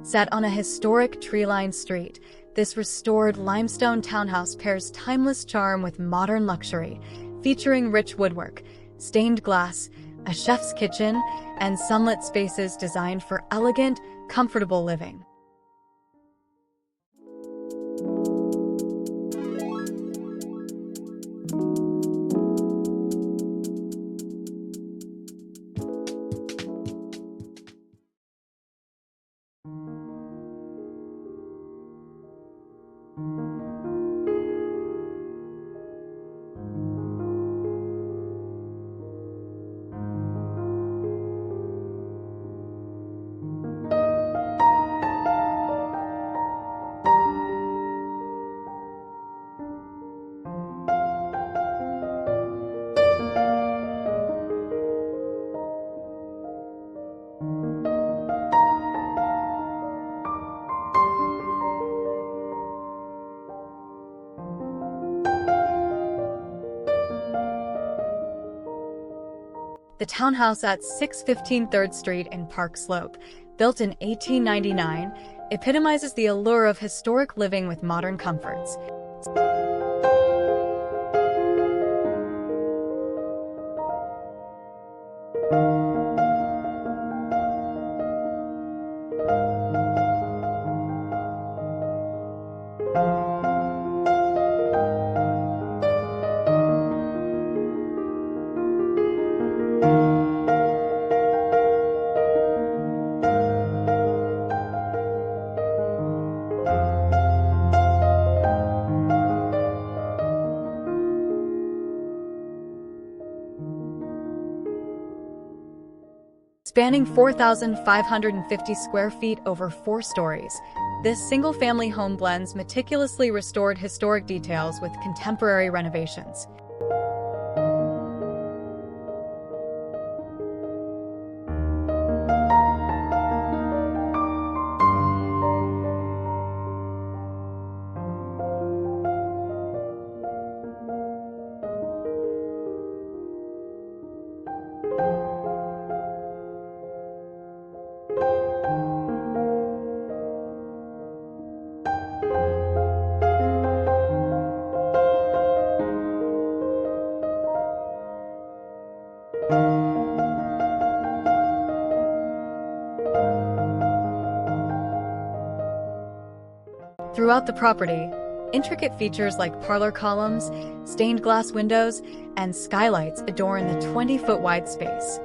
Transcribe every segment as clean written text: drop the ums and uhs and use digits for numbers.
Set on a historic tree-lined street, this restored limestone townhouse pairs timeless charm with modern luxury, featuring rich woodwork, stained glass, a chef's kitchen, and sunlit spaces designed for elegant, comfortable living. The townhouse at 615 3rd Street in Park Slope, built in 1899, epitomizes the allure of historic living with modern comforts. Spanning 4,550 square feet over 4 stories, this single-family home blends meticulously restored historic details with contemporary renovations. Throughout the property, intricate features like parlor columns, stained glass windows, and skylights adorn the 20-foot wide space.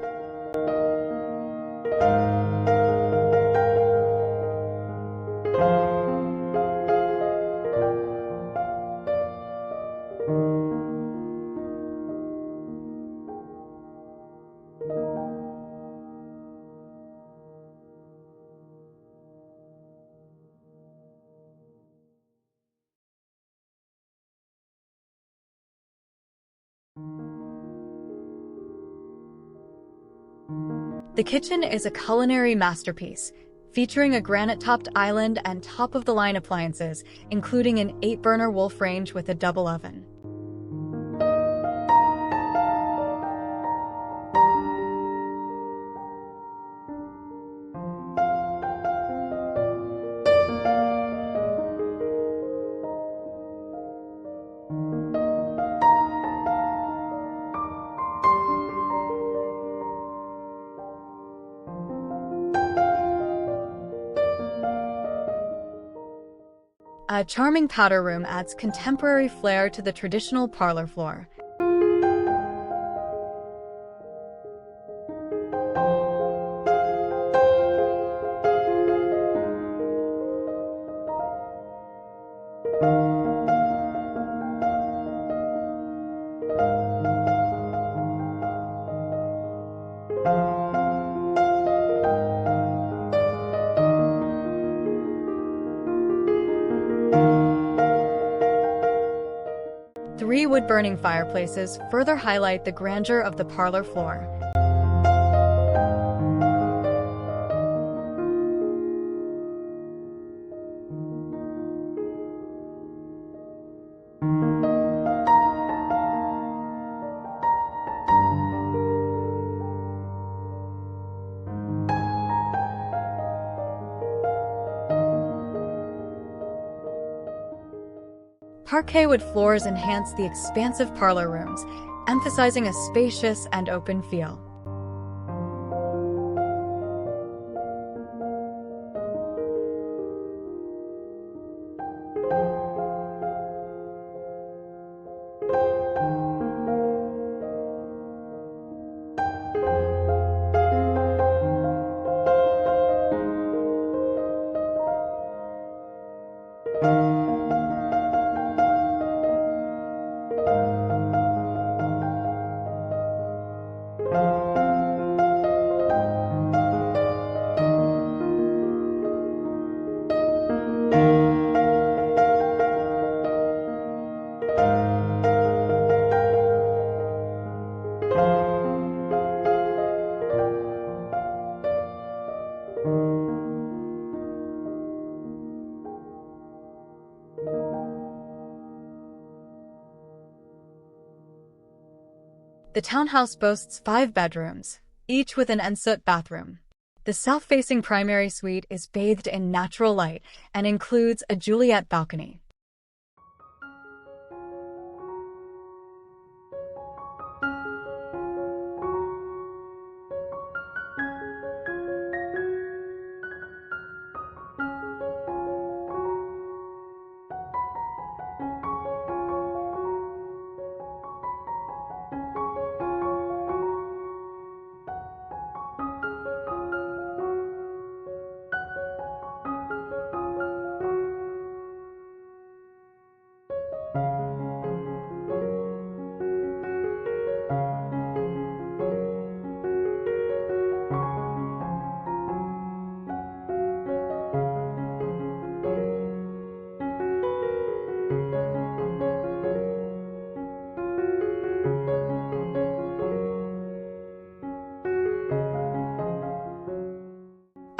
The kitchen is a culinary masterpiece, featuring a granite-topped island and top-of-the-line appliances, including an 8-burner Wolf range with a double oven. A charming powder room adds contemporary flair to the traditional parlor floor. Three wood-burning fireplaces further highlight the grandeur of the parlor floor. parquet wood floors enhance the expansive parlor rooms, emphasizing a spacious and open feel. The townhouse boasts 5 bedrooms, each with an ensuite bathroom. The south-facing primary suite is bathed in natural light and includes a Juliet balcony.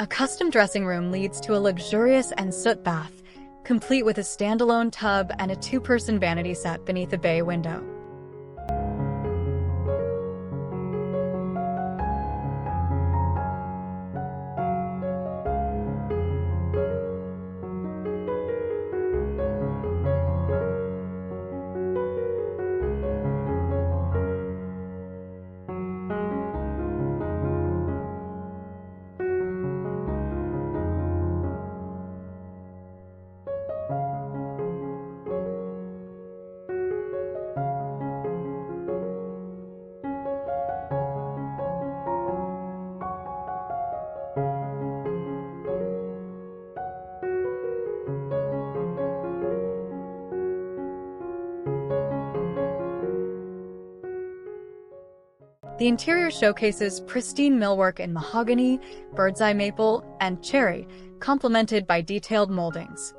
A custom dressing room leads to a luxurious ensuite bath, complete with a standalone tub and a 2-person vanity set beneath a bay window. The interior showcases pristine millwork in mahogany, birdseye maple, and cherry, complemented by detailed moldings.